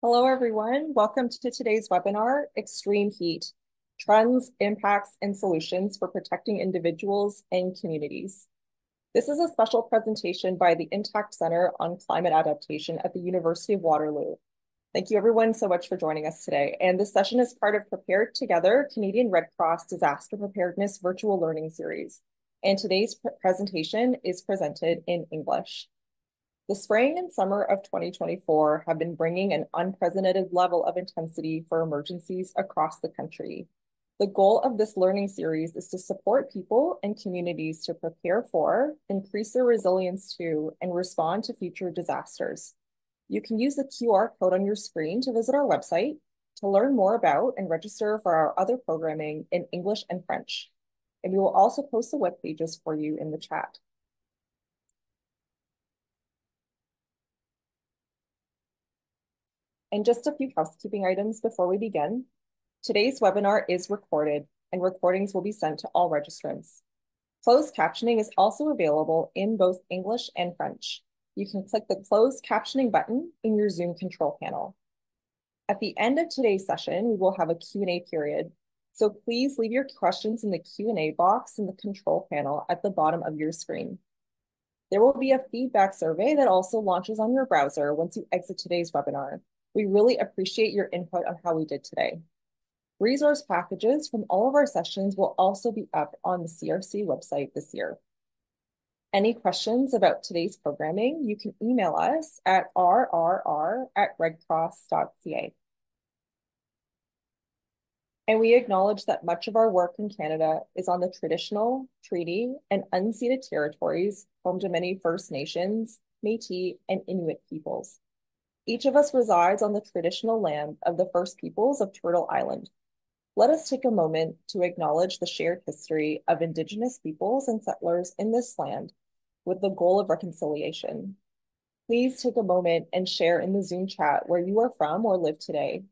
Hello, everyone. Welcome to today's webinar, Extreme Heat, Trends, Impacts, and Solutions for Protecting Individuals and Communities. This is a special presentation by the Intact Center on Climate Adaptation at the University of Waterloo. Thank you everyone so much for joining us today. And this session is part of Prepared Together, Canadian Red Cross Disaster Preparedness Virtual Learning Series. And today's presentation is presented in English. The spring and summer of 2024 have been bringing an unprecedented level of intensity for emergencies across the country. The goal of this learning series is to support people and communities to prepare for, increase their resilience to, and respond to future disasters. You can use the QR code on your screen to visit our website to learn more about and register for our other programming in English and French. And we will also post the web pages for you in the chat. And just a few housekeeping items before we begin. Today's webinar is recorded, and recordings will be sent to all registrants. Closed captioning is also available in both English and French. You can click the closed captioning button in your Zoom control panel. At the end of today's session, we will have a Q&A period. So please leave your questions in the Q&A box in the control panel at the bottom of your screen. There will be a feedback survey that also launches on your browser once you exit today's webinar. We really appreciate your input on how we did today. Resource packages from all of our sessions will also be up on the CRC website this year. Any questions about today's programming, you can email us at rrr@redcross.ca. And we acknowledge that much of our work in Canada is on the traditional, treaty, and unceded territories home to many First Nations, Métis, and Inuit peoples. Each of us resides on the traditional land of the First Peoples of Turtle Island. Let us take a moment to acknowledge the shared history of Indigenous peoples and settlers in this land with the goal of reconciliation. Please take a moment and share in the Zoom chat where you are from or live today.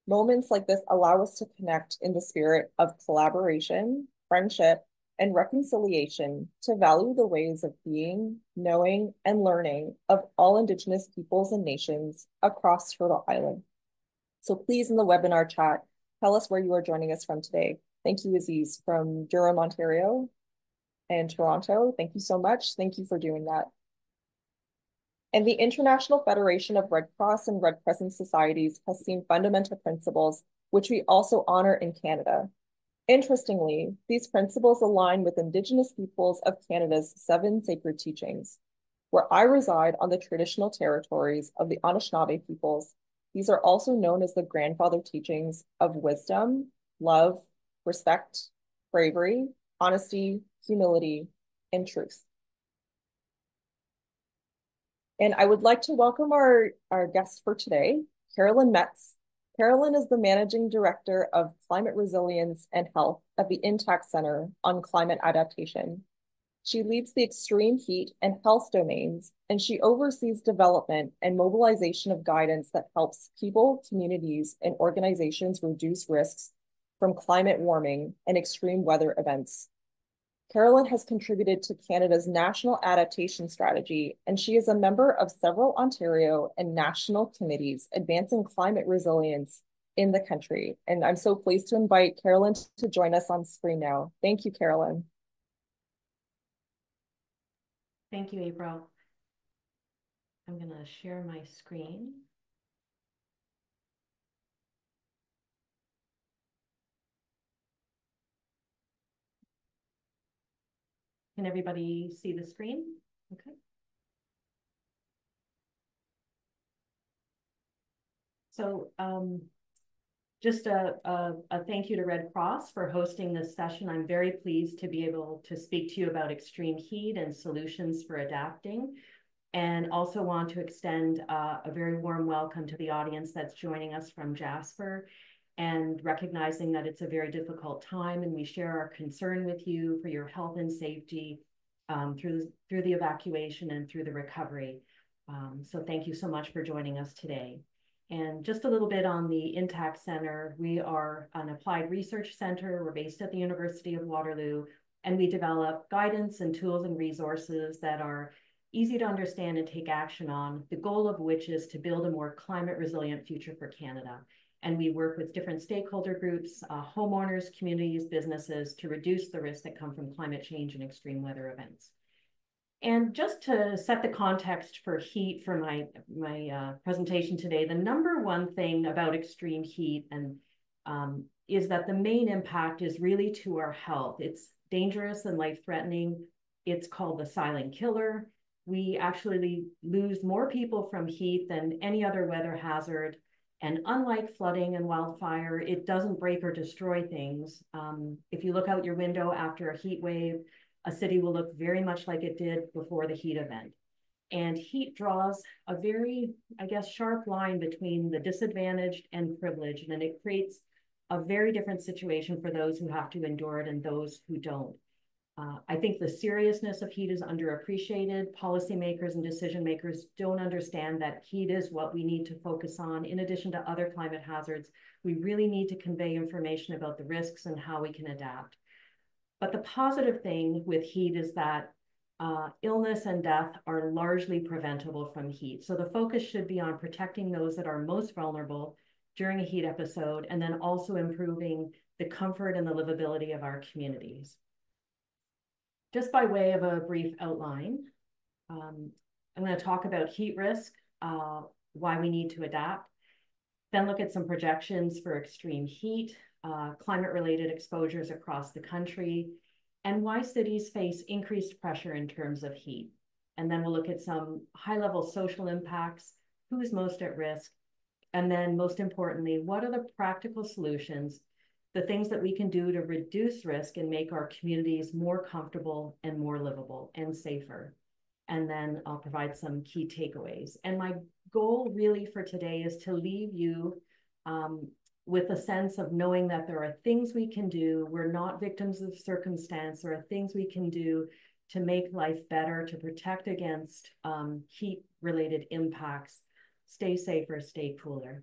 Moments like this allow us to connect in the spirit of collaboration, friendship, and reconciliation to value the ways of being, knowing, and learning of all Indigenous peoples and nations across Turtle Island. So please, in the webinar chat, tell us where you are joining us from today. Thank you, Aziz, from Durham, Ontario, and Toronto. Thank you so much. Thank you for doing that. And the International Federation of Red Cross and Red Crescent Societies has seen fundamental principles, which we also honor in Canada. Interestingly, these principles align with Indigenous peoples of Canada's 7 sacred teachings. Where I reside on the traditional territories of the Anishinaabe peoples, these are also known as the grandfather teachings of wisdom, love, respect, bravery, honesty, humility, and truth. And I would like to welcome our guest for today, Carolyn Metz. Carolyn is the Managing Director of Climate Resilience and Health at the Intact Center on Climate Adaptation. She leads the extreme heat and health domains, and she oversees development and mobilization of guidance that helps people, communities, and organizations reduce risks from climate warming and extreme weather events. Carolyn has contributed to Canada's National Adaptation Strategy, and she is a member of several Ontario and national committees advancing climate resilience in the country. And I'm so pleased to invite Carolyn to join us on screen now. Thank you, Carolyn. Thank you, April. I'm going to share my screen. Can everybody see the screen? Okay. So just a thank you to Red Cross for hosting this session. I'm very pleased to be able to speak to you about extreme heat and solutions for adapting, and also want to extend a very warm welcome to the audience that's joining us from Jasper, and recognizing that it's a very difficult time, and we share our concern with you for your health and safety through the evacuation and through the recovery. So thank you so much for joining us today. And just a little bit on the Intact Center. We are an applied research center. We're based at the University of Waterloo, and we develop guidance and tools and resources that are easy to understand and take action on, the goal of which is to build a more climate resilient future for Canada. And we work with different stakeholder groups, homeowners, communities, businesses to reduce the risks that come from climate change and extreme weather events. And just to set the context for heat for my presentation today, the number one thing about extreme heat and is that the main impact is really to our health. It's dangerous and life-threatening. It's called the silent killer. We actually lose more people from heat than any other weather hazard. And unlike flooding and wildfire, it doesn't break or destroy things. If you look out your window after a heat wave, a city will look very much like it did before the heat event. And heat draws a very, I guess, sharp line between the disadvantaged and privileged, and it creates a very different situation for those who have to endure it and those who don't. I think the seriousness of heat is underappreciated. Policymakers and decision makers don't understand that heat is what we need to focus on. In addition to other climate hazards, we really need to convey information about the risks and how we can adapt. But the positive thing with heat is that illness and death are largely preventable from heat. So the focus should be on protecting those that are most vulnerable during a heat episode, and then also improving the comfort and the livability of our communities. Just by way of a brief outline, I'm going to talk about heat risk, why we need to adapt, then look at some projections for extreme heat, climate-related exposures across the country, and why cities face increased pressure in terms of heat. And then we'll look at some high-level social impacts, who is most at risk, and then most importantly, what are the practical solutions, the things that we can do to reduce risk and make our communities more comfortable and more livable and safer. And then I'll provide some key takeaways. And my goal really for today is to leave you with a sense of knowing that there are things we can do. We're not victims of circumstance. There are things we can do to make life better, to protect against heat-related impacts. Stay safer, stay cooler.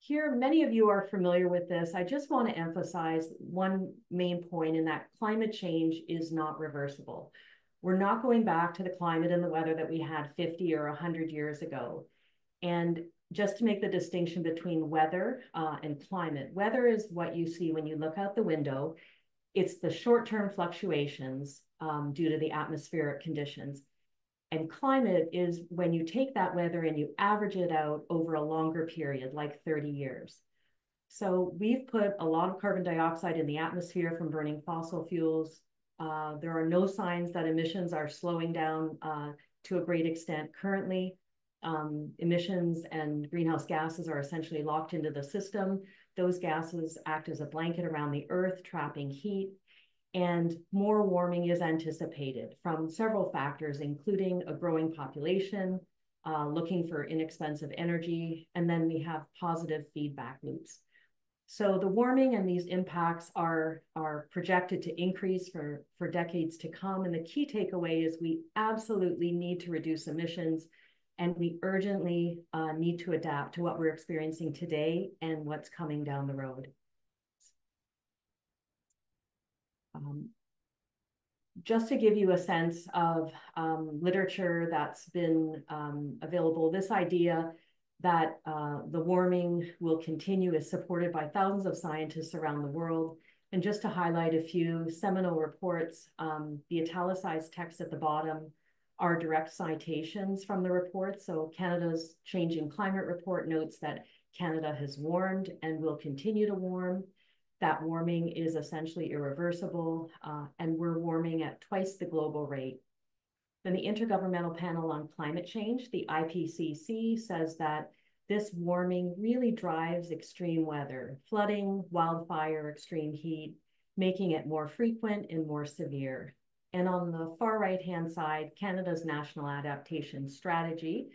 Here, many of you are familiar with this. I just want to emphasize one main point in that climate change is not reversible. We're not going back to the climate and the weather that we had 50 or 100 years ago. And just to make the distinction between weather and climate, weather is what you see when you look out the window. It's the short-term fluctuations due to the atmospheric conditions. And climate is when you take that weather and you average it out over a longer period, like 30 years. So we've put a lot of carbon dioxide in the atmosphere from burning fossil fuels. There are no signs that emissions are slowing down to a great extent currently. Emissions and greenhouse gases are essentially locked into the system. Those gases act as a blanket around the earth, trapping heat. And more warming is anticipated from several factors, including a growing population, looking for inexpensive energy, and then we have positive feedback loops. So the warming and these impacts are projected to increase for decades to come. And the key takeaway is we absolutely need to reduce emissions, and we urgently need to adapt to what we're experiencing today and what's coming down the road. Just to give you a sense of literature that's been available, this idea that the warming will continue is supported by thousands of scientists around the world. And just to highlight a few seminal reports, the italicized text at the bottom are direct citations from the report. So Canada's Changing Climate Report notes that Canada has warmed and will continue to warm. That warming is essentially irreversible, and we're warming at twice the global rate. Then the Intergovernmental Panel on Climate Change, the IPCC, says that this warming really drives extreme weather, flooding, wildfire, extreme heat, making it more frequent and more severe. And on the far right-hand side, Canada's National Adaptation Strategy,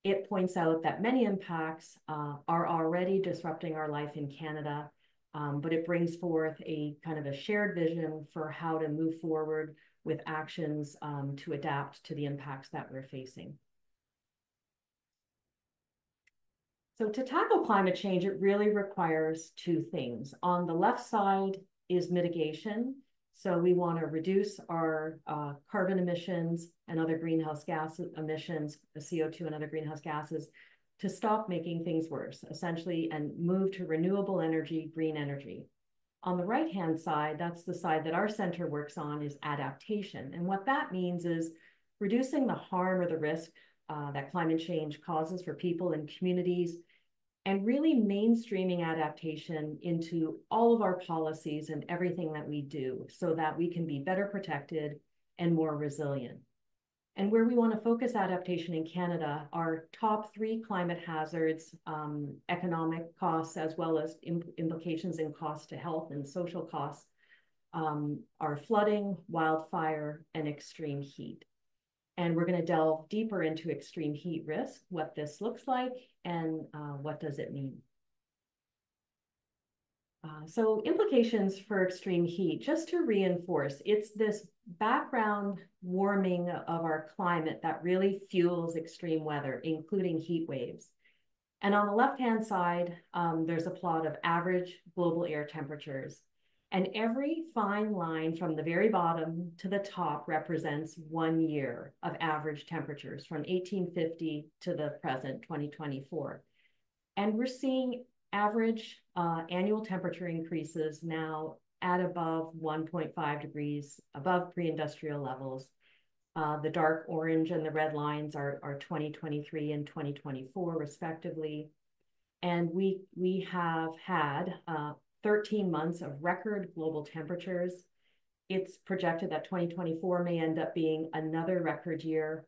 it points out that many impacts are already disrupting our life in Canada, but it brings forth a kind of a shared vision for how to move forward with actions to adapt to the impacts that we're facing. So to tackle climate change, it really requires two things. On the left side is mitigation. So we want to reduce our carbon emissions and other greenhouse gas emissions, CO2 and other greenhouse gases, to stop making things worse, essentially, and move to renewable energy, green energy. On the right-hand side, that's the side that our center works on, is adaptation. And what that means is reducing the harm or the risk that climate change causes for people and communities, and really mainstreaming adaptation into all of our policies and everything that we do so that we can be better protected and more resilient. And where we want to focus adaptation in Canada, our top 3 climate hazards, economic costs, as well as implications in cost to health and social costs, are flooding, wildfire, and extreme heat. And we're going to delve deeper into extreme heat risk, what this looks like, and what does it mean. So implications for extreme heat, just to reinforce, it's this background warming of our climate that really fuels extreme weather, including heat waves. And on the left-hand side, there's a plot of average global air temperatures. And every fine line from the very bottom to the top represents 1 year of average temperatures from 1850 to the present, 2024. And we're seeing average annual temperature increases now at above 1.5 degrees above pre-industrial levels. The dark orange and the red lines are 2023 and 2024 respectively. And we have had 13 months of record global temperatures. It's projected that 2024 may end up being another record year.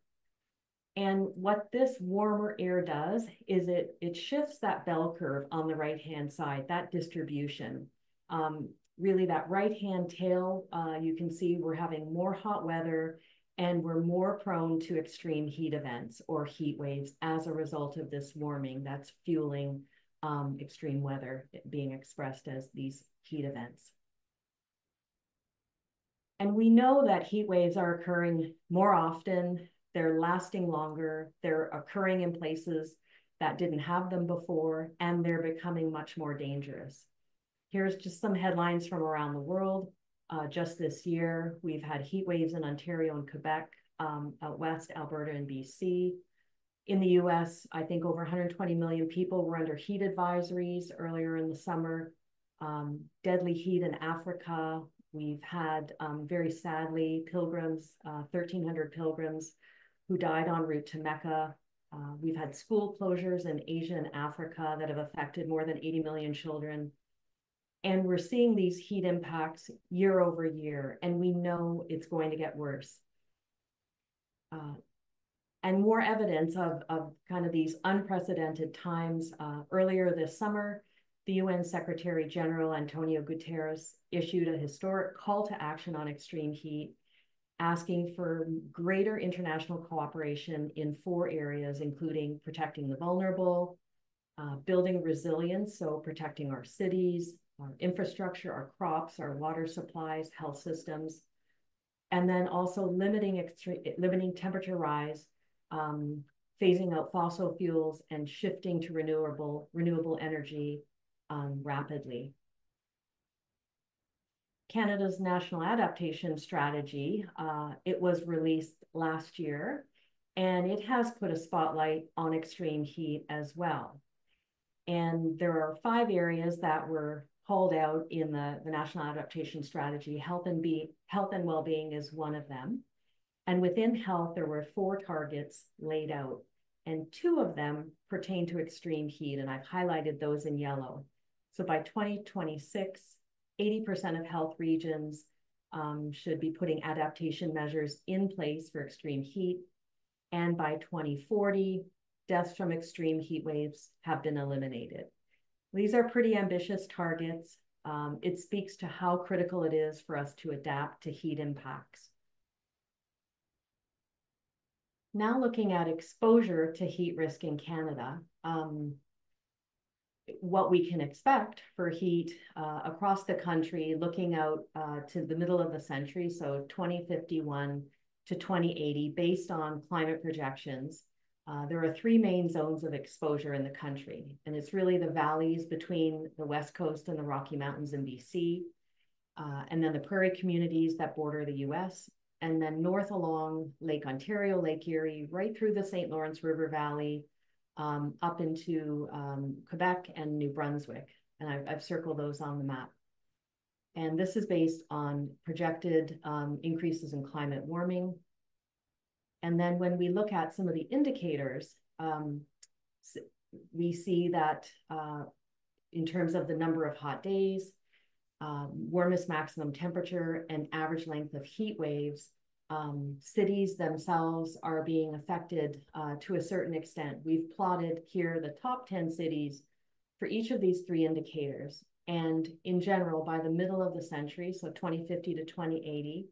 And what this warmer air does is it shifts that bell curve on the right-hand side, that distribution. Really that right-hand tail, you can see we're having more hot weather and we're more prone to extreme heat events or heat waves as a result of this warming that's fueling extreme weather being expressed as these heat events. And we know that heat waves are occurring more often, they're lasting longer, they're occurring in places that didn't have them before, and they're becoming much more dangerous. Here's just some headlines from around the world. Just this year, we've had heat waves in Ontario and Quebec, out west, Alberta and BC. In the US, I think over 120 million people were under heat advisories earlier in the summer. Deadly heat in Africa. We've had, very sadly, pilgrims, 1,300 pilgrims who died en route to Mecca. We've had school closures in Asia and Africa that have affected more than 80 million children. And we're seeing these heat impacts year over year, and we know it's going to get worse. And more evidence of kind of these unprecedented times. Earlier this summer, the UN Secretary General Antonio Guterres issued a historic call to action on extreme heat, asking for greater international cooperation in 4 areas, including protecting the vulnerable, building resilience, so protecting our cities, our infrastructure, our crops, our water supplies, health systems, and then also limiting temperature rise, phasing out fossil fuels and shifting to renewable energy rapidly. Canada's National Adaptation Strategy, it was released last year, and it has put a spotlight on extreme heat as well. And there are 5 areas that were called out in the National Adaptation Strategy. Health and well-being is one of them. And within health, there were 4 targets laid out, and 2 of them pertain to extreme heat, and I've highlighted those in yellow. So by 2026, 80% of health regions should be putting adaptation measures in place for extreme heat. And by 2040, deaths from extreme heat waves have been eliminated. These are pretty ambitious targets. It speaks to how critical it is for us to adapt to heat impacts. Now looking at exposure to heat risk in Canada, what we can expect for heat across the country, looking out to the middle of the century, so 2051 to 2080, based on climate projections. There are 3 main zones of exposure in the country, and it's really the valleys between the West Coast and the Rocky Mountains in BC, and then the prairie communities that border the US, and then north along Lake Ontario, Lake Erie, right through the St. Lawrence River Valley, up into Quebec and New Brunswick. And I've circled those on the map. And this is based on projected increases in climate warming. And then when we look at some of the indicators, we see that in terms of the number of hot days, warmest maximum temperature, and average length of heat waves, cities themselves are being affected to a certain extent. We've plotted here the top 10 cities for each of these three indicators. And in general, by the middle of the century, so 2050 to 2080,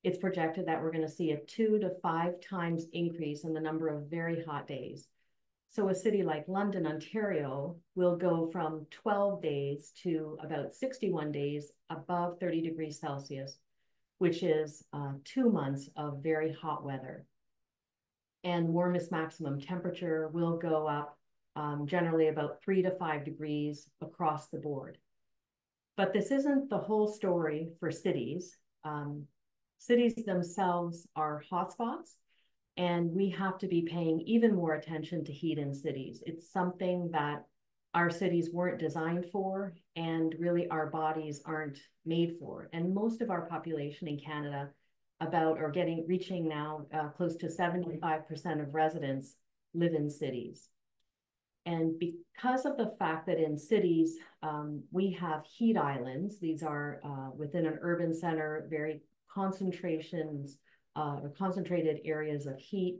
it's projected that we're going to see a 2 to 5 times increase in the number of very hot days. So a city like London, Ontario, will go from 12 days to about 61 days above 30 degrees Celsius, which is 2 months of very hot weather. And warmest maximum temperature will go up generally about 3 to 5 degrees across the board. But this isn't the whole story for cities. Cities themselves are hotspots, and we have to be paying even more attention to heat in cities. It's something that our cities weren't designed for, and really our bodies aren't made for. And most of our population in Canada, reaching now close to 75% of residents live in cities. And because of the fact that in cities, we have heat islands, these are within an urban center, very concentrated areas of heat.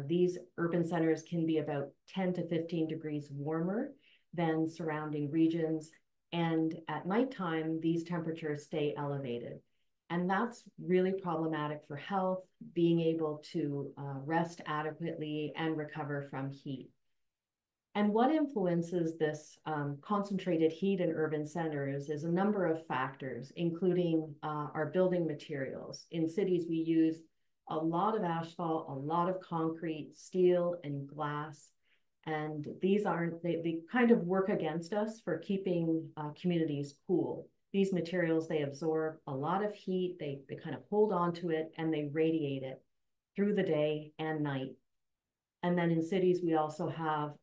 These urban centers can be about 10 to 15 degrees warmer than surrounding regions. And at nighttime, these temperatures stay elevated. And that's really problematic for health, being able to rest adequately and recover from heat. And what influences this concentrated heat in urban centers is a number of factors, including our building materials. In cities, we use a lot of asphalt, a lot of concrete, steel, and glass. And these they kind of work against us for keeping communities cool. These materials, they absorb a lot of heat, they kind of hold on to it, and they radiate it through the day and night. And then in cities, we also have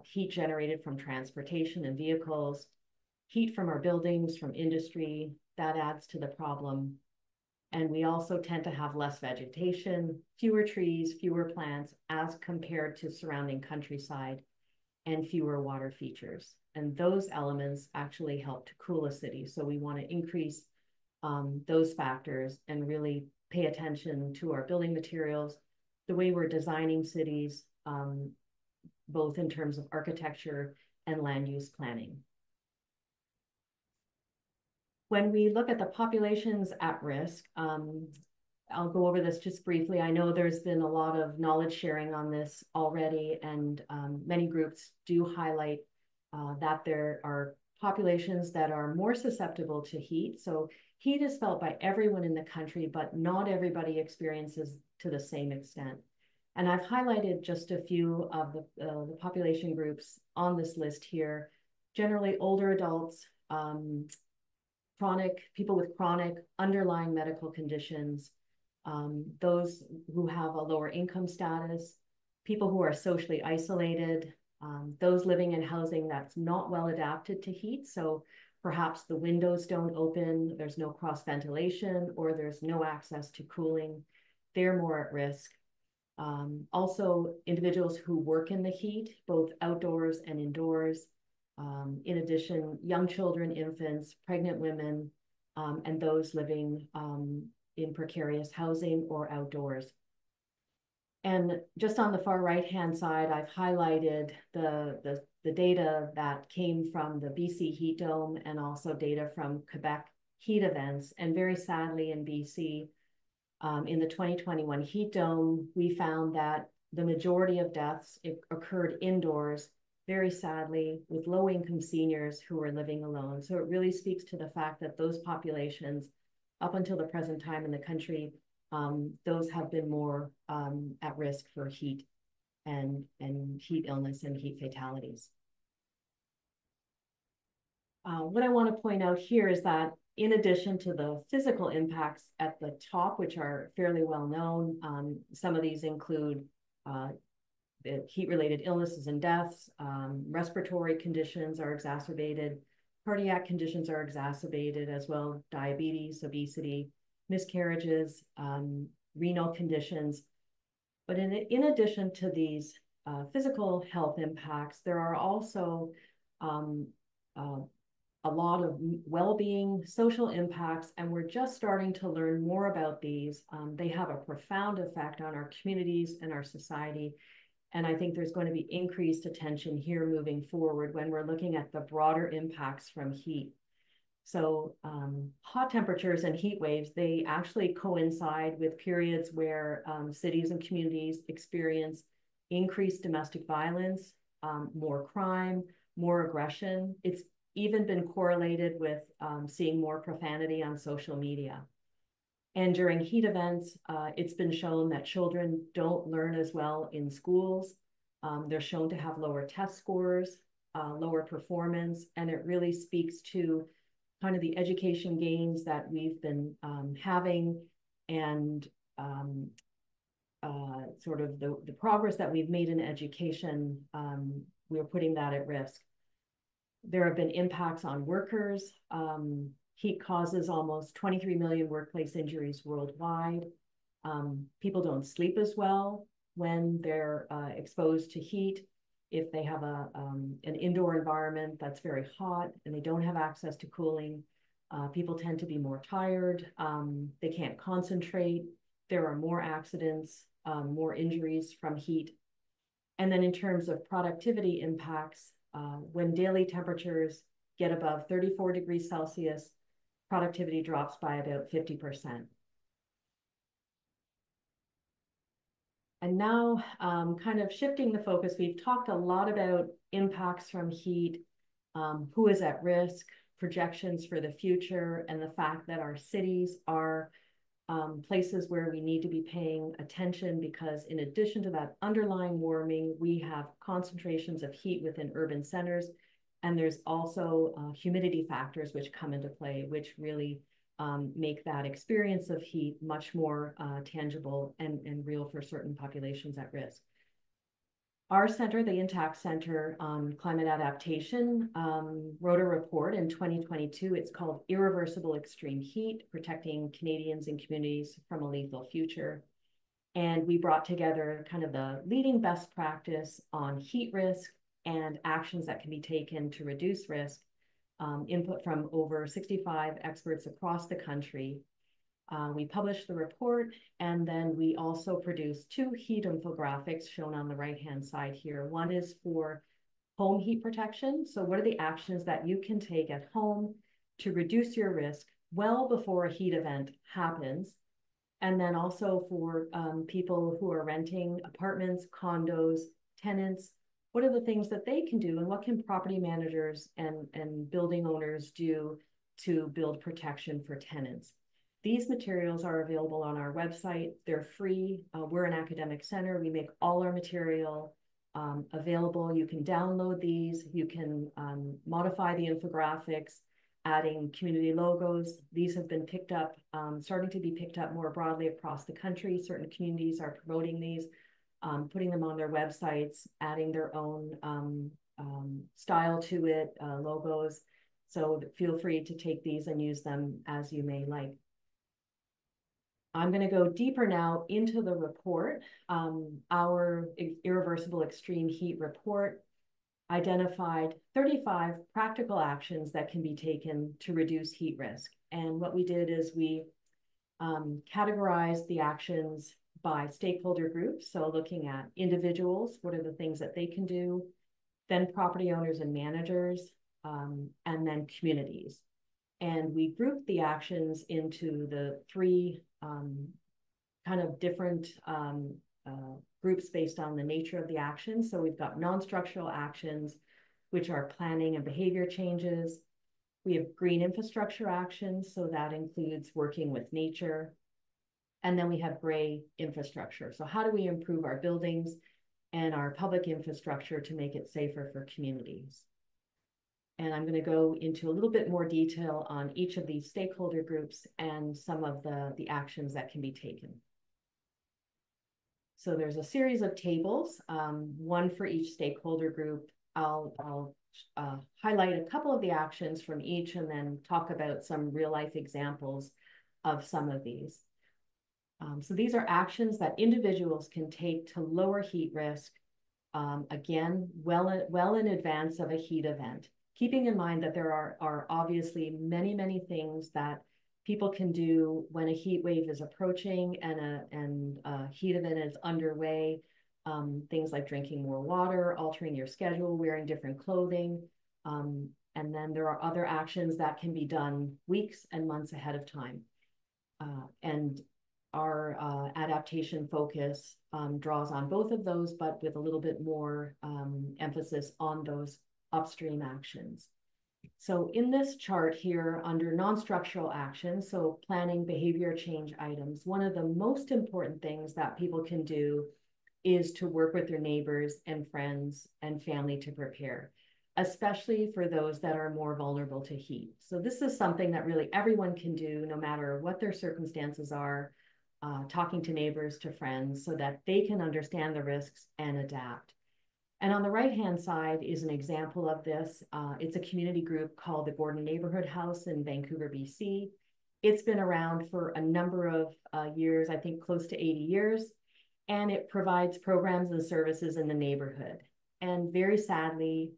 heat generated from transportation and vehicles, heat from our buildings, from industry, that adds to the problem. And we also tend to have less vegetation, fewer trees, fewer plants as compared to surrounding countryside, and fewer water features. And those elements actually help to cool a city. So we want to increase those factors and really pay attention to our building materials, the way we're designing cities, both in terms of architecture and land use planning. When we look at the populations at risk, I'll go over this just briefly. I know there's been a lot of knowledge sharing on this already, and many groups do highlight that there are populations that are more susceptible to heat. So heat is felt by everyone in the country, but not everybody experiences to the same extent. And I've highlighted just a few of the population groups on this list here. Generally older adults, people with chronic underlying medical conditions, those who have a lower income status, people who are socially isolated, those living in housing that's not well adapted to heat. So perhaps the windows don't open, there's no cross ventilation, or there's no access to cooling. They're more at risk. Also, individuals who work in the heat, both outdoors and indoors. In addition, young children, infants, pregnant women, and those living in precarious housing or outdoors. And just on the far right-hand side, I've highlighted the data that came from the BC Heat Dome and also data from Quebec heat events. And very sadly in BC, in the 2021 Heat Dome, we found that the majority of deaths occurred indoors, very sadly, with low-income seniors who were living alone. So it really speaks to the fact that those populations, up until the present time in the country, those have been more at risk for heat and heat illness and heat fatalities. What I want to point out here is that in addition to the physical impacts at the top, which are fairly well known, some of these include heat-related illnesses and deaths, respiratory conditions are exacerbated, cardiac conditions are exacerbated as well, diabetes, obesity, miscarriages, renal conditions. But in addition to these physical health impacts, there are also a lot of well-being, social impacts, and we're just starting to learn more about these. They have a profound effect on our communities and our society. And I think there's going to be increased attention here moving forward when we're looking at the broader impacts from heat. So hot temperatures and heat waves, they actually coincide with periods where cities and communities experience increased domestic violence, more crime, more aggression. It's even been correlated with seeing more profanity on social media. And during heat events, it's been shown that children don't learn as well in schools. They're shown to have lower test scores, lower performance, and it really speaks to kind of the education gains that we've been having and sort of the progress that we've made in education, we're putting that at risk. There have been impacts on workers. Heat causes almost 23 million workplace injuries worldwide. People don't sleep as well when they're exposed to heat. If they have an indoor environment that's very hot and they don't have access to cooling, people tend to be more tired. They can't concentrate. There are more accidents, more injuries from heat. And then in terms of productivity impacts, when daily temperatures get above 34 degrees Celsius, productivity drops by about 50%. And now, kind of shifting the focus, we've talked a lot about impacts from heat, who is at risk, projections for the future, and the fact that our cities are places where we need to be paying attention because in addition to that underlying warming, we have concentrations of heat within urban centers. And there's also humidity factors which come into play, which really make that experience of heat much more tangible and real for certain populations at risk. Our center, the Intact Center on Climate Adaptation, wrote a report in 2022. It's called Irreversible Extreme Heat, Protecting Canadians and Communities from a Lethal Future. And we brought together kind of the leading best practice on heat risk and actions that can be taken to reduce risk, input from over 65 experts across the country. We published the report, and then we also produced 2 heat infographics shown on the right-hand side here. One is for home heat protection. So what are the actions that you can take at home to reduce your risk well before a heat event happens? And then also for people who are renting apartments, condos, tenants, what are the things that they can do and what can property managers and building owners do to build protection for tenants? These materials are available on our website. They're free. We're an academic center. We make all our material available. You can download these. You can modify the infographics, adding community logos. These have been picked up, starting to be picked up more broadly across the country. Certain communities are promoting these, putting them on their websites, adding their own style to it, logos. So feel free to take these and use them as you may like. I'm going to go deeper now into the report. Our Irreversible Extreme Heat report identified 35 practical actions that can be taken to reduce heat risk. And what we did is we categorized the actions by stakeholder groups. So looking at individuals, what are the things that they can do, then property owners and managers, and then communities. And we grouped the actions into the 3 kind of different groups based on the nature of the action. So we've got non-structural actions, which are planning and behavior changes. We have green infrastructure actions, so that includes working with nature. And then we have gray infrastructure. So how do we improve our buildings and our public infrastructure to make it safer for communities? And I'm going to go into a little bit more detail on each of these stakeholder groups and some of the actions that can be taken. So there's a series of tables, one for each stakeholder group. I'll highlight a couple of the actions from each and then talk about some real life examples of some of these. So these are actions that individuals can take to lower heat risk, again, well in advance of a heat event, keeping in mind that there are obviously many things that people can do when a heat wave is approaching and a heat event is underway. Things like drinking more water, altering your schedule, wearing different clothing. And then there are other actions that can be done weeks and months ahead of time. And our adaptation focus draws on both of those, but with a little bit more emphasis on those upstream actions. So in this chart here under non-structural actions, so planning behavior change items, one of the most important things that people can do is to work with their neighbors and friends and family to prepare, especially for those that are more vulnerable to heat. So this is something that really everyone can do, no matter what their circumstances are, talking to neighbors, to friends, so that they can understand the risks and adapt. And on the right-hand side is an example of this. It's a community group called the Gordon Neighborhood House in Vancouver, BC. It's been around for a number of years, I think close to 80 years, and it provides programs and services in the neighborhood. And very sadly,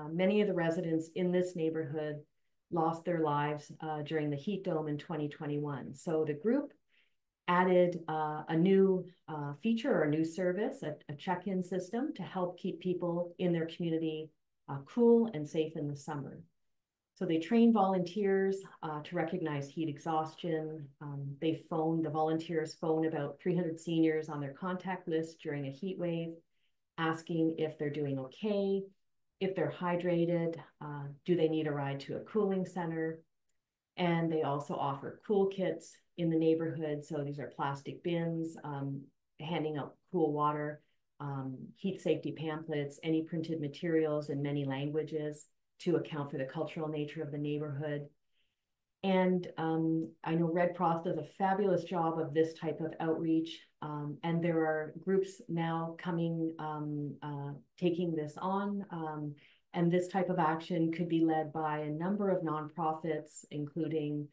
many of the residents in this neighborhood lost their lives during the heat dome in 2021. So the group added a new feature or a new service, a check-in system to help keep people in their community cool and safe in the summer. So they train volunteers to recognize heat exhaustion. The volunteers phone about 300 seniors on their contact list during a heat wave, asking if they're doing okay, if they're hydrated, do they need a ride to a cooling center? And they also offer cool kits in the neighborhood. So these are plastic bins, handing out cool water, heat safety pamphlets, any printed materials in many languages to account for the cultural nature of the neighborhood. And I know Red Cross does a fabulous job of this type of outreach. And there are groups now coming, taking this on. And this type of action could be led by a number of nonprofits, including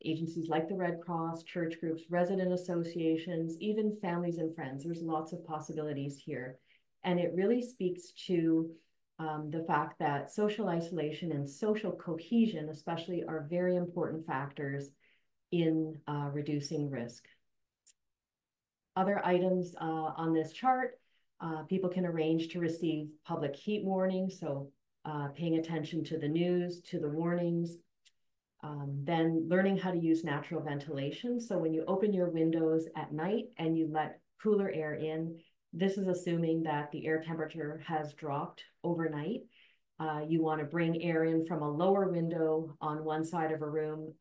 agencies like the Red Cross, church groups, resident associations, even families and friends. There's lots of possibilities here. And it really speaks to the fact that social isolation and social cohesion, especially, are very important factors in reducing risk. Other items on this chart, people can arrange to receive public heat warnings, so paying attention to the news, to the warnings. Then learning how to use natural ventilation. So when you open your windows at night and you let cooler air in, this is assuming that the air temperature has dropped overnight. You want to bring air in from a lower window on one side of a room.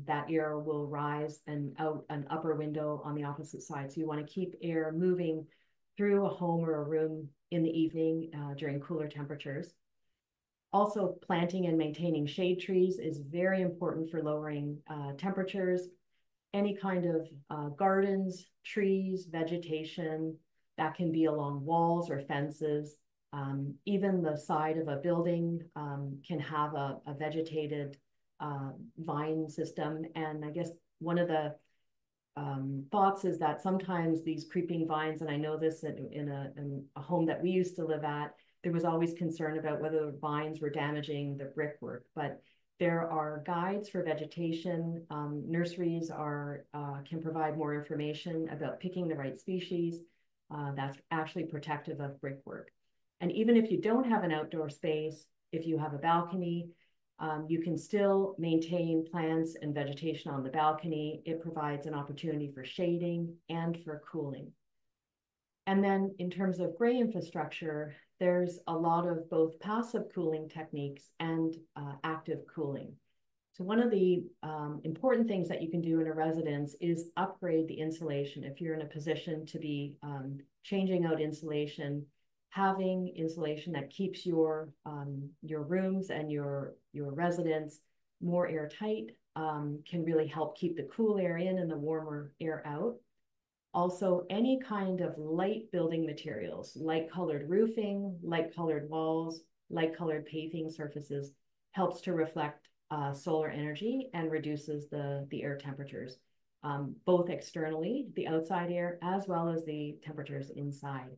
That air will rise and out an upper window on the opposite side. So you want to keep air moving through a home or a room in the evening during cooler temperatures. Also, planting and maintaining shade trees is very important for lowering temperatures. Any kind of gardens, trees, vegetation that can be along walls or fences. Even the side of a building can have a vegetated vine system. And I guess one of the thoughts is that sometimes these creeping vines, and I know this in a home that we used to live at, there was always concern about whether the vines were damaging the brickwork, but there are guides for vegetation. Nurseries can provide more information about picking the right species that's actually protective of brickwork. And even if you don't have an outdoor space, if you have a balcony, you can still maintain plants and vegetation on the balcony. It provides an opportunity for shading and for cooling. And then in terms of gray infrastructure, there's a lot of both passive cooling techniques and active cooling. So one of the important things that you can do in a residence is upgrade the insulation. If you're in a position to be changing out insulation, having insulation that keeps your rooms and your residence more airtight can really help keep the cool air in and the warmer air out. Also, any kind of light building materials, light colored roofing, light colored walls, light colored paving surfaces helps to reflect solar energy and reduces the air temperatures, both externally, the outside air, as well as the temperatures inside.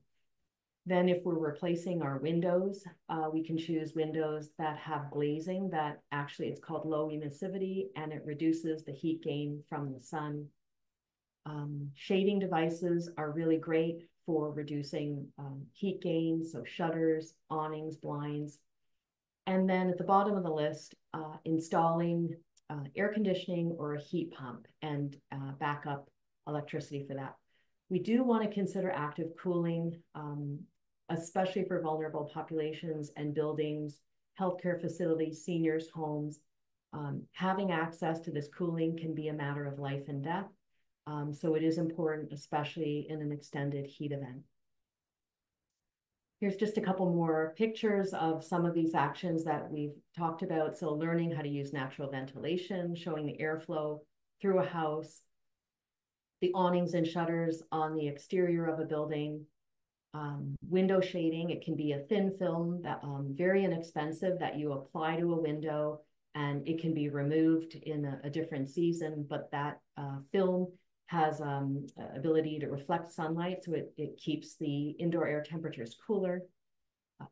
Then if we're replacing our windows, we can choose windows that have glazing that actually it's called low emissivity, and it reduces the heat gain from the sun. Shading devices are really great for reducing heat gain, so shutters, awnings, blinds. And then at the bottom of the list, installing air conditioning or a heat pump and backup electricity for that. We do want to consider active cooling, especially for vulnerable populations and buildings, healthcare facilities, seniors' homes. Having access to this cooling can be a matter of life and death. So it is important, especially in an extended heat event. Here's just a couple more pictures of some of these actions that we've talked about. So learning how to use natural ventilation, showing the airflow through a house, the awnings and shutters on the exterior of a building, window shading. It can be a thin film that very inexpensive that you apply to a window, and it can be removed in a different season, but that film has ability to reflect sunlight, so it keeps the indoor air temperatures cooler.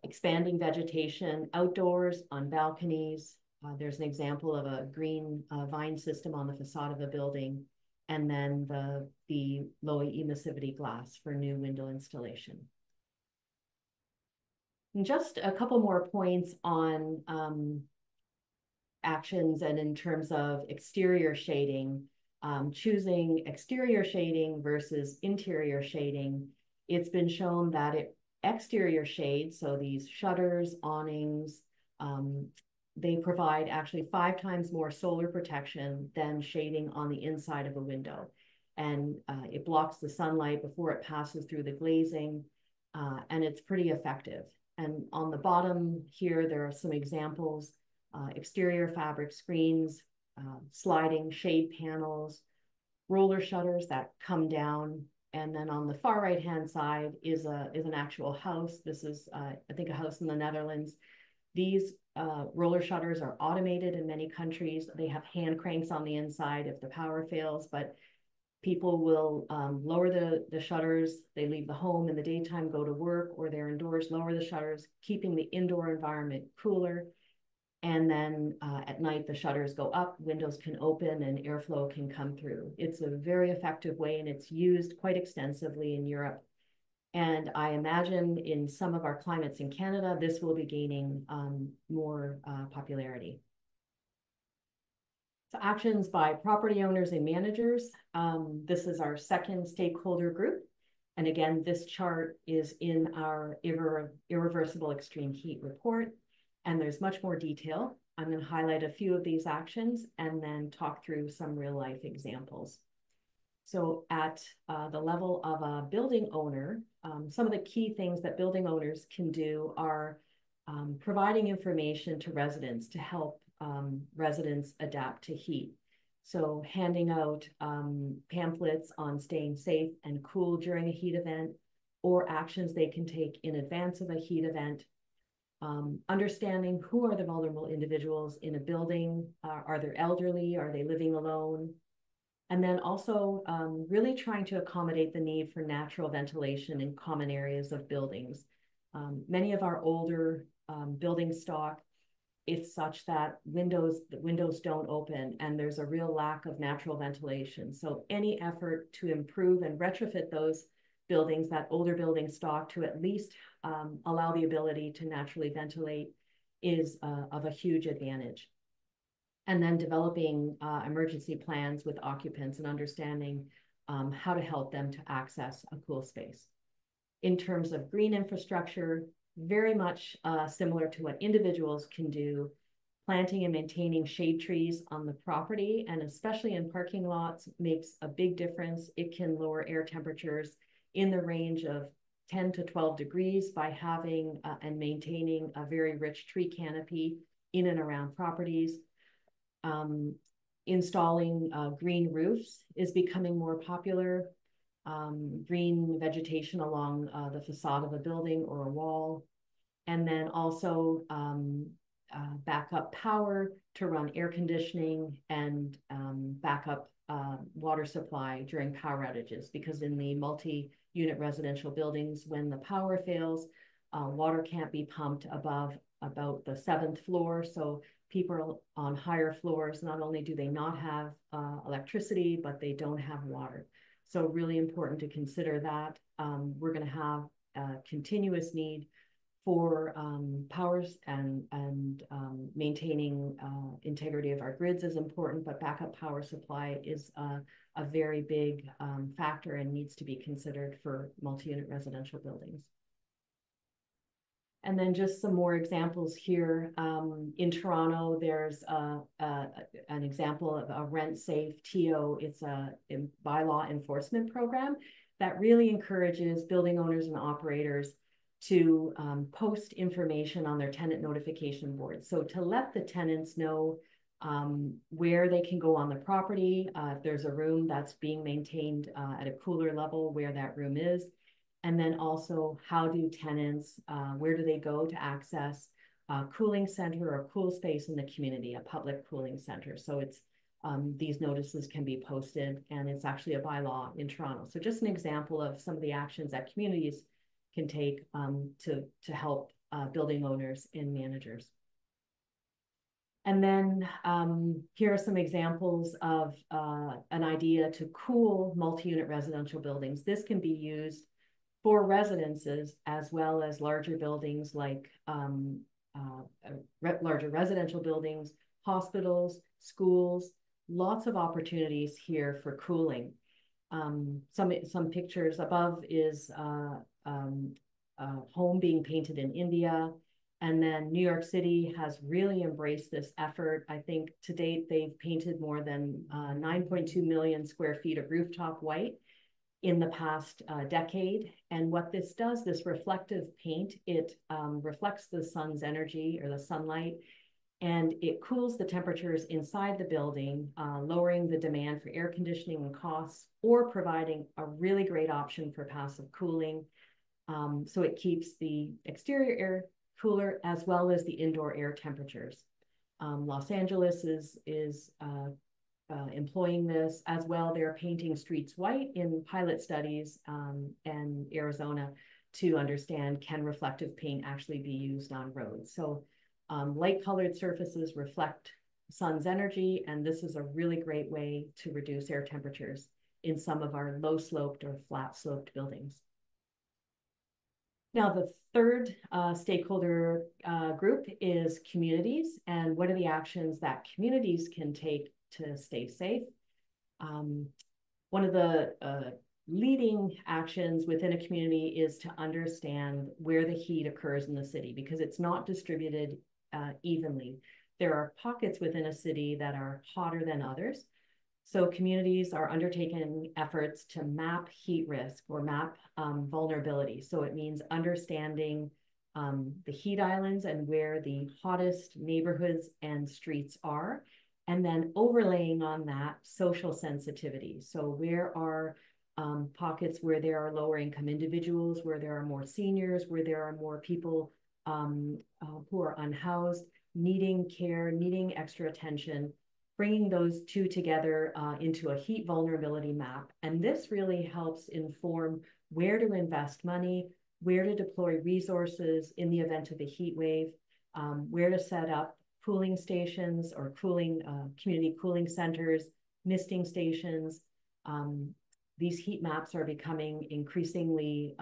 Expanding vegetation outdoors on balconies. There's an example of a green vine system on the facade of a building, and then the low emissivity glass for new window installation. And just a couple more points on actions and in terms of exterior shading. Choosing exterior shading versus interior shading, it's been shown that exterior shade, so these shutters, awnings, they provide actually 5 times more solar protection than shading on the inside of a window. And it blocks the sunlight before it passes through the glazing, and it's pretty effective. And on the bottom here, there are some examples, exterior fabric screens, sliding shade panels, roller shutters that come down. And then on the far right-hand side is an actual house. This is, I think, a house in the Netherlands. These roller shutters are automated in many countries. They have hand cranks on the inside if the power fails, but people will lower the shutters. They leave the home in the daytime, go to work, or they're indoors, lower the shutters, keeping the indoor environment cooler. And then at night, the shutters go up, windows can open, and airflow can come through. It's a very effective way, and it's used quite extensively in Europe. And I imagine in some of our climates in Canada, this will be gaining more popularity. So actions by property owners and managers. This is our second stakeholder group. And again, this chart is in our irreversible extreme heat report. And there's much more detail. I'm going to highlight a few of these actions and then talk through some real life examples. So at the level of a building owner, some of the key things that building owners can do are providing information to residents to help residents adapt to heat. So handing out pamphlets on staying safe and cool during a heat event, or actions they can take in advance of a heat event. Understanding who are the vulnerable individuals in a building. Are they elderly? Are they living alone? And then also really trying to accommodate the need for natural ventilation in common areas of buildings. Many of our older building stock, it's such that windows don't open, and there's a real lack of natural ventilation. So any effort to improve and retrofit those buildings, that older building stock, to at least allow the ability to naturally ventilate is of a huge advantage. And then developing emergency plans with occupants and understanding how to help them to access a cool space. In terms of green infrastructure, very much similar to what individuals can do, planting and maintaining shade trees on the property, and especially in parking lots, makes a big difference. It can lower air temperatures in the range of 10 to 12 degrees by having and maintaining a very rich tree canopy in and around properties. Installing green roofs is becoming more popular. Green vegetation along the facade of a building or a wall. And then also backup power to run air conditioning and backup water supply during power outages, because in the multi-unit residential buildings, when the power fails, water can't be pumped above about the 7th floor. So people on higher floors, not only do they not have electricity, but they don't have water. So really important to consider that. We're going to have a continuous need for powers, and maintaining integrity of our grids is important, but backup power supply is a very big factor and needs to be considered for multi-unit residential buildings. And then just some more examples here. In Toronto, there's an example of a rent-safe TO. It's a bylaw enforcement program that really encourages building owners and operators to post information on their tenant notification board. So to let the tenants know where they can go on the property, if there's a room that's being maintained at a cooler level, where that room is. And then also, how do tenants, where do they go to access a cooling center or cool space in the community, a public cooling center? So it's these notices can be posted, and it's actually a bylaw in Toronto. So just an example of some of the actions that communities can take to help building owners and managers. And then here are some examples of an idea to cool multi-unit residential buildings. This can be used for residences as well as larger buildings like larger residential buildings, hospitals, schools, lots of opportunities here for cooling. Some pictures above is a home being painted in India. And then New York City has really embraced this effort. I think to date, they've painted more than 9.2 million square feet of rooftop white in the past decade. And what this does, this reflective paint, it reflects the sun's energy or the sunlight, and it cools the temperatures inside the building, lowering the demand for air conditioning and costs, or providing a really great option for passive cooling. So it keeps the exterior air cooler as well as the indoor air temperatures. Los Angeles is employing this as well. They're painting streets white in pilot studies, and Arizona to understand, can reflective paint actually be used on roads? So light colored surfaces reflect sun's energy, and this is a really great way to reduce air temperatures in some of our low sloped or flat sloped buildings. Now, the third stakeholder group is communities, and what are the actions that communities can take to stay safe? One of the leading actions within a community is to understand where the heat occurs in the city, because it's not distributed evenly. There are pockets within a city that are hotter than others. So communities are undertaking efforts to map heat risk or map vulnerability. So it means understanding the heat islands and where the hottest neighborhoods and streets are, and then overlaying on that social sensitivity. So where are pockets where there are lower income individuals, where there are more seniors, where there are more people who are unhoused, needing care, needing extra attention, bringing those two together into a heat vulnerability map. And this really helps inform where to invest money, where to deploy resources in the event of a heat wave, where to set up cooling stations or community cooling centers, misting stations. These heat maps are becoming increasingly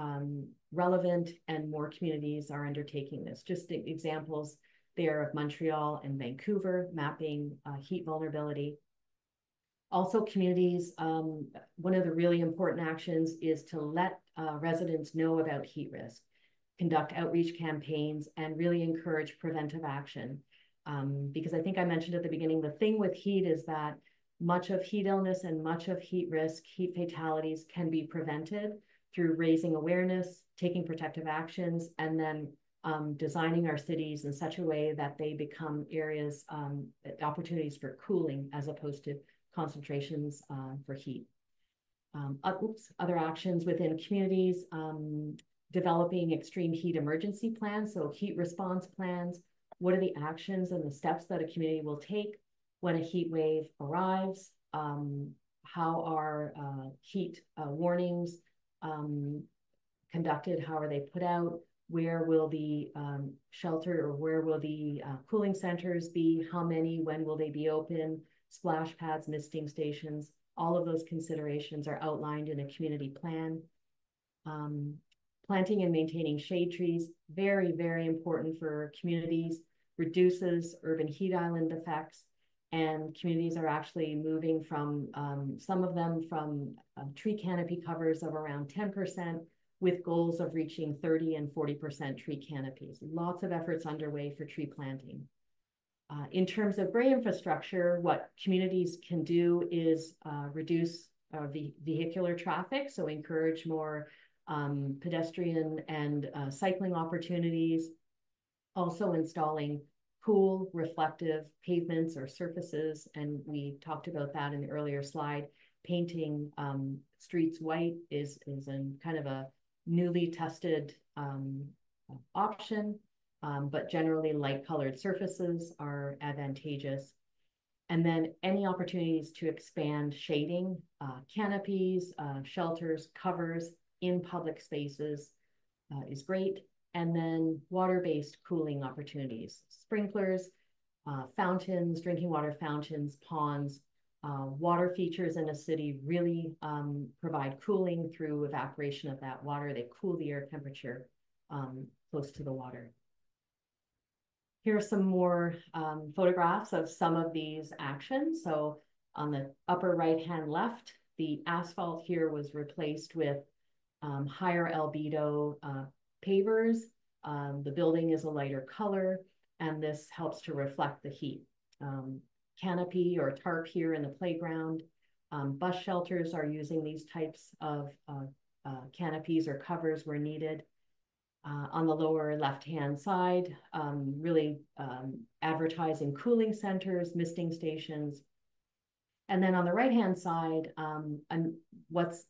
relevant, and more communities are undertaking this. Just the examples there of Montreal and Vancouver mapping heat vulnerability. Also, communities, one of the really important actions is to let residents know about heat risk, conduct outreach campaigns, and really encourage preventive action. Because I think I mentioned at the beginning, the thing with heat is that much of heat illness and much of heat risk, heat fatalities can be prevented through raising awareness, taking protective actions, and then designing our cities in such a way that they become areas, opportunities for cooling as opposed to concentrations for heat. Other actions within communities, developing extreme heat emergency plans, so heat response plans. What are the actions and the steps that a community will take when a heat wave arrives? How are heat warnings conducted? How are they put out? Where will the shelter or where will the cooling centers be? How many? When will they be open? Splash pads, misting stations. All of those considerations are outlined in a community plan. Planting and maintaining shade trees, very, very important for communities, reduces urban heat island effects, and communities are actually moving from, some of them from tree canopy covers of around 10% with goals of reaching 30 and 40% tree canopies. Lots of efforts underway for tree planting. In terms of gray infrastructure, what communities can do is reduce vehicular traffic, so encourage more pedestrian and cycling opportunities. Also installing cool, reflective pavements or surfaces, and we talked about that in the earlier slide. Painting streets white is in kind of a newly tested option. But generally light colored surfaces are advantageous. And then any opportunities to expand shading, canopies, shelters, covers in public spaces is great. And then water-based cooling opportunities, sprinklers, fountains, drinking water fountains, ponds, water features in a city really provide cooling through evaporation of that water. They cool the air temperature close to the water. Here are some more photographs of some of these actions. So on the upper right-hand left, the asphalt here was replaced with higher albedo pavers. The building is a lighter color, and this helps to reflect the heat. Canopy or tarp here in the playground. Bus shelters are using these types of canopies or covers where needed. On the lower left-hand side, really advertising cooling centers, misting stations. And then on the right-hand side, and what's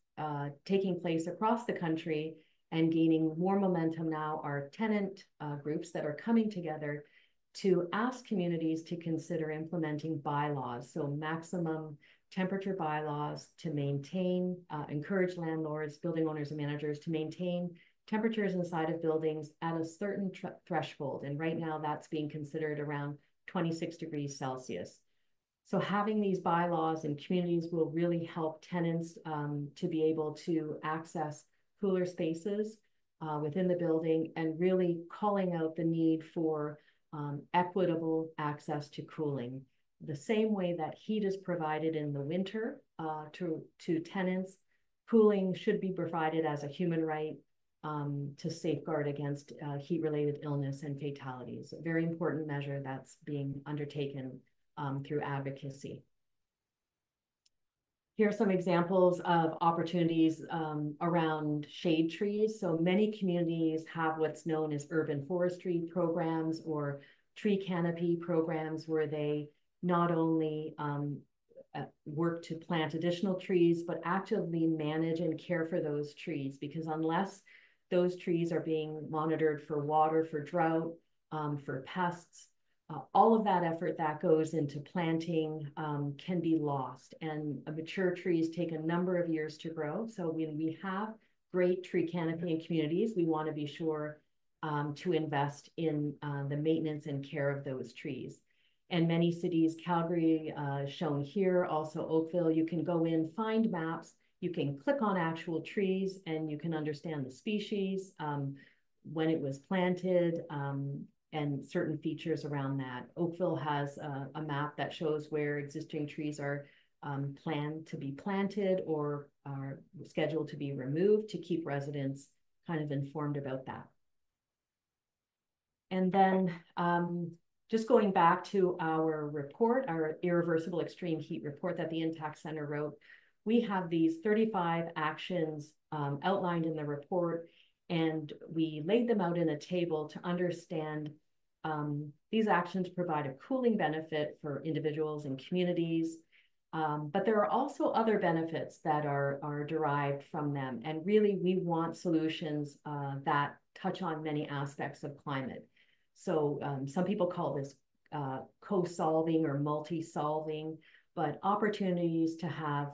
taking place across the country and gaining more momentum now are tenant groups that are coming together to ask communities to consider implementing bylaws, so maximum temperature bylaws to maintain, encourage landlords, building owners and managers to maintain temperatures inside of buildings at a certain threshold. And right now that's being considered around 26 degrees Celsius. So having these bylaws in communities will really help tenants to be able to access cooler spaces within the building, and really calling out the need for equitable access to cooling. The same way that heat is provided in the winter to tenants, cooling should be provided as a human right to safeguard against heat-related illness and fatalities. A very important measure that's being undertaken through advocacy. Here are some examples of opportunities around shade trees. So many communities have what's known as urban forestry programs or tree canopy programs, where they not only work to plant additional trees, but actively manage and care for those trees, because unless those trees are being monitored for water, for drought, for pests, all of that effort that goes into planting can be lost. And mature trees take a number of years to grow. So when we have great tree canopy in communities, we want to be sure to invest in the maintenance and care of those trees. And many cities, Calgary shown here, also Oakville, you can go in, find maps, you can click on actual trees, and you can understand the species, when it was planted, and certain features around that. Oakville has a map that shows where existing trees are planned to be planted or are scheduled to be removed, to keep residents kind of informed about that. And then just going back to our report, our irreversible extreme heat report that the Intact Center wrote, we have these 35 actions outlined in the report, and we laid them out in a table to understand these actions provide a cooling benefit for individuals and communities, but there are also other benefits that are derived from them. And really, we want solutions that touch on many aspects of climate. So some people call this co-solving or multi-solving, but opportunities to have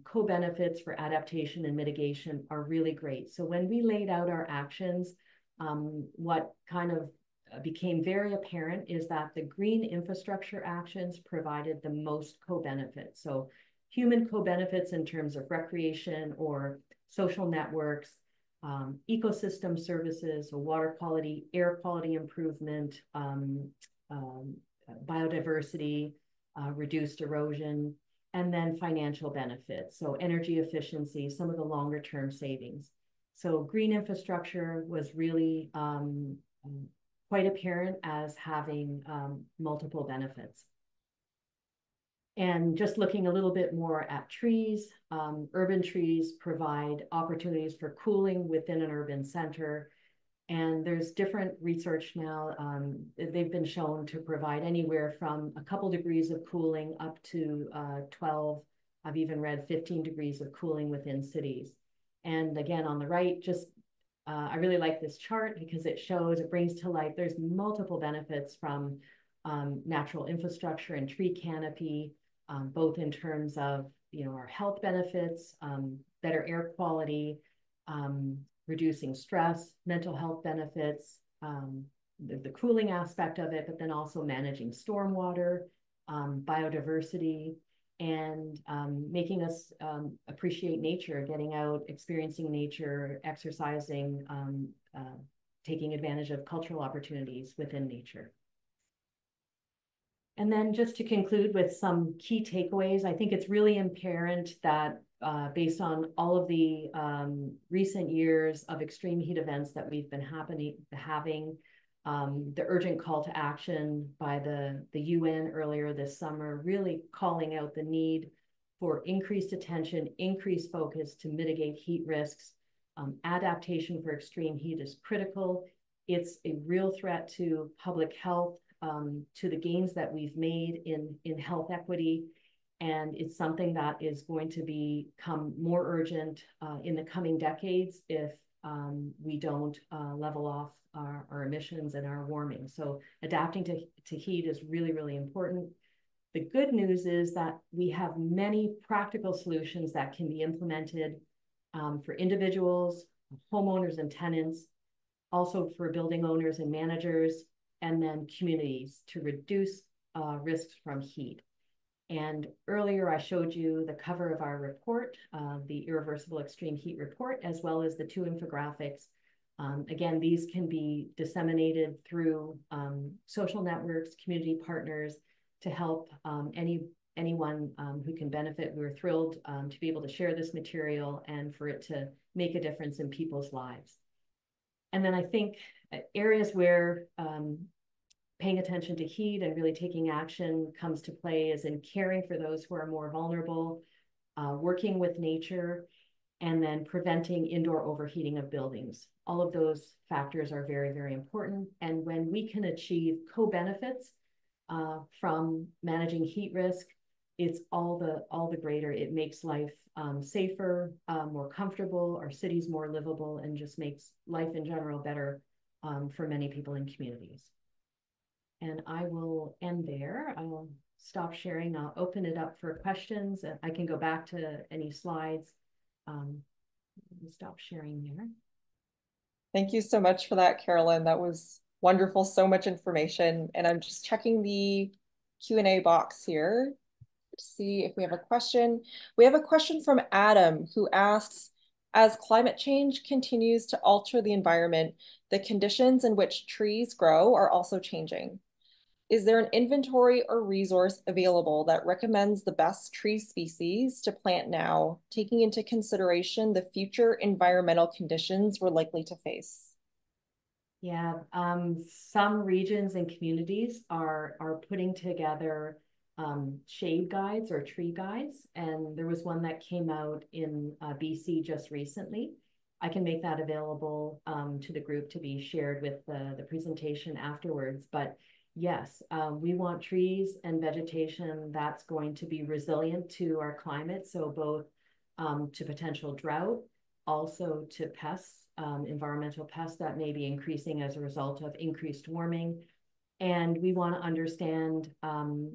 co-benefits for adaptation and mitigation are really great. So when we laid out our actions, what kind of became very apparent is that the green infrastructure actions provided the most co-benefits. So human co-benefits in terms of recreation or social networks, ecosystem services, so water quality, air quality improvement, biodiversity, reduced erosion, and then financial benefits. So energy efficiency, some of the longer term savings. So green infrastructure was really quite apparent as having multiple benefits. And just looking a little bit more at trees, urban trees provide opportunities for cooling within an urban center. And there's different research now. They've been shown to provide anywhere from a couple degrees of cooling up to 12. I've even read 15 degrees of cooling within cities. And again, on the right, just I really like this chart because it shows, it brings to life, there's multiple benefits from natural infrastructure and tree canopy, both in terms of, our health benefits, better air quality, reducing stress, mental health benefits, the cooling aspect of it, but then also managing stormwater, biodiversity, and making us appreciate nature, getting out, experiencing nature, exercising, taking advantage of cultural opportunities within nature. And then just to conclude with some key takeaways, I think it's really apparent that based on all of the recent years of extreme heat events that we've been having, the urgent call to action by the UN earlier this summer, really calling out the need for increased attention, increased focus to mitigate heat risks. Adaptation for extreme heat is critical. It's a real threat to public health, to the gains that we've made in health equity. And it's something that is going to become more urgent in the coming decades if we don't level off our emissions and our warming. So adapting to heat is really, really important. The good news is that we have many practical solutions that can be implemented for individuals, homeowners and tenants, also for building owners and managers, and then communities to reduce risks from heat. And earlier I showed you the cover of our report, the Irreversible Extreme Heat Report, as well as the 2 infographics. Again, these can be disseminated through social networks, community partners to help anyone who can benefit. We were thrilled to be able to share this material and for it to make a difference in people's lives. And then I think areas where paying attention to heat and really taking action comes to play is in caring for those who are more vulnerable, working with nature, and then preventing indoor overheating of buildings. All of those factors are very, very important. And when we can achieve co-benefits from managing heat risk, it's all the greater. It makes life safer, more comfortable, our cities more livable, and just makes life in general better for many people in communities. And I will end there. I will stop sharing. I'll open it up for questions. I can go back to any slides. Stop sharing there. Thank you so much for that, Carolyn. That was wonderful. So much information. And I'm just checking the Q&A box here to see if we have a question. We have a question from Adam who asks, as climate change continues to alter the environment, the conditions in which trees grow are also changing. Is there an inventory or resource available that recommends the best tree species to plant now, taking into consideration the future environmental conditions we're likely to face? Yeah, some regions and communities are putting together shade guides or tree guides. And there was one that came out in BC just recently. I can make that available to the group to be shared with the presentation afterwards. But yes, we want trees and vegetation that's going to be resilient to our climate. So both to potential drought, also to pests, environmental pests that may be increasing as a result of increased warming. And we want to understand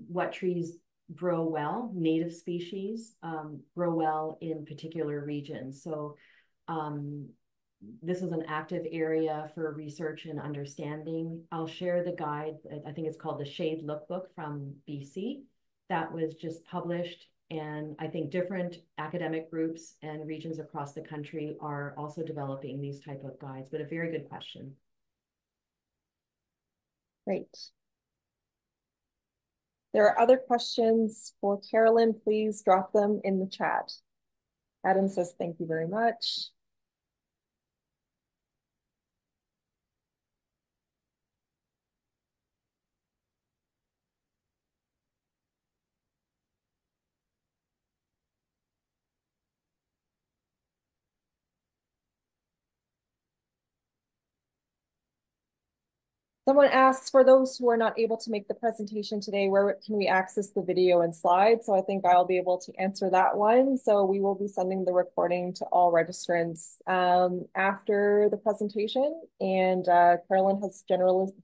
what trees grow well, native species grow well in particular regions. So this is an active area for research and understanding. I'll share the guide. I think it's called the Shade Lookbook from BC that was just published. And I think different academic groups and regions across the country are also developing these type of guides, but a very good question. Great. There are other questions for Carolyn. Please drop them in the chat. Adam says, thank you very much. Someone asks, for those who are not able to make the presentation today, where can we access the video and slides? So I think I'll be able to answer that one. So we will be sending the recording to all registrants after the presentation. And Carolyn has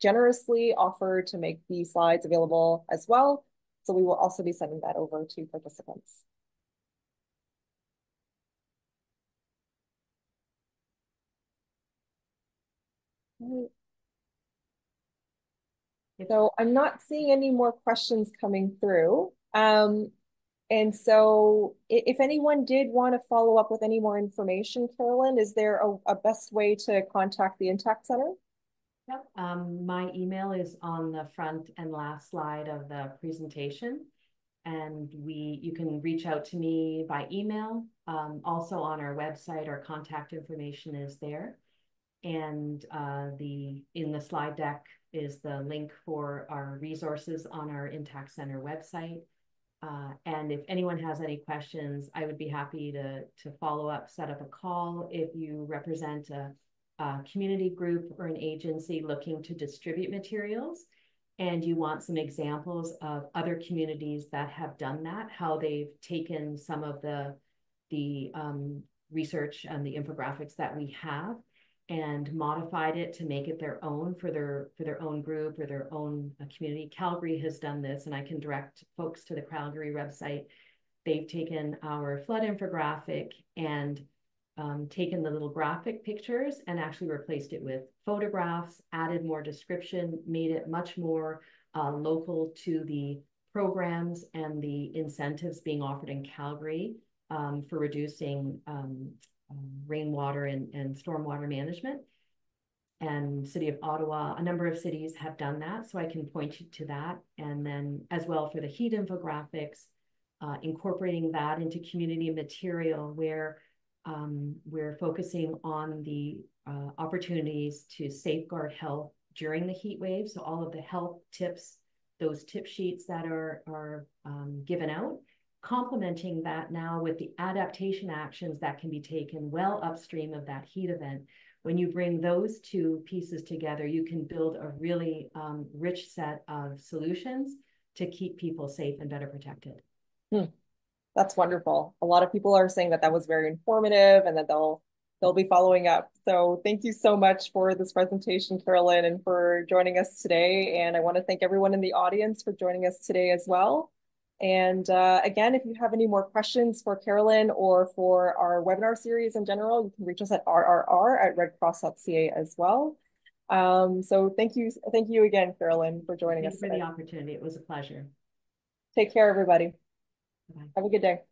generously offered to make the slides available as well. So we will also be sending that over to participants. Right. So I'm not seeing any more questions coming through. And so if anyone did want to follow up with any more information, Carolyn, is there a best way to contact the Intact Center? Yep. My email is on the front and last slide of the presentation. And you can reach out to me by email. Also on our website, our contact information is there. And in the slide deck is the link for our resources on our Intact Center website. And if anyone has any questions, I would be happy to follow up, set up a call. If you represent a community group or an agency looking to distribute materials, and you want some examples of other communities that have done that, how they've taken some of the research and the infographics that we have and modified it to make it their own for their own group or their own community. Calgary has done this, and I can direct folks to the Calgary website. They've taken our flood infographic and taken the little graphic pictures and actually replaced it with photographs, added more description, made it much more local to the programs and the incentives being offered in Calgary for reducing rainwater and stormwater management. And City of Ottawa, a number of cities have done that, so I can point you to that. And then as well for the heat infographics, incorporating that into community material where we're focusing on the opportunities to safeguard health during the heat wave. So all of the health tips, those tip sheets that are given out, complementing that now with the adaptation actions that can be taken well upstream of that heat event. When you bring those two pieces together, you can build a really rich set of solutions to keep people safe and better protected. That's wonderful. A lot of people are saying that that was very informative and that they'll be following up. So thank you so much for this presentation, Carolyn, and for joining us today. And I want to thank everyone in the audience for joining us today as well. And again, if you have any more questions for Carolyn or for our webinar series in general, you can reach us at rrr@redcross.ca as well. So thank you again, Carolyn, for joining us today. Thank you for the opportunity. It was a pleasure. Take care, everybody. Bye. Have a good day.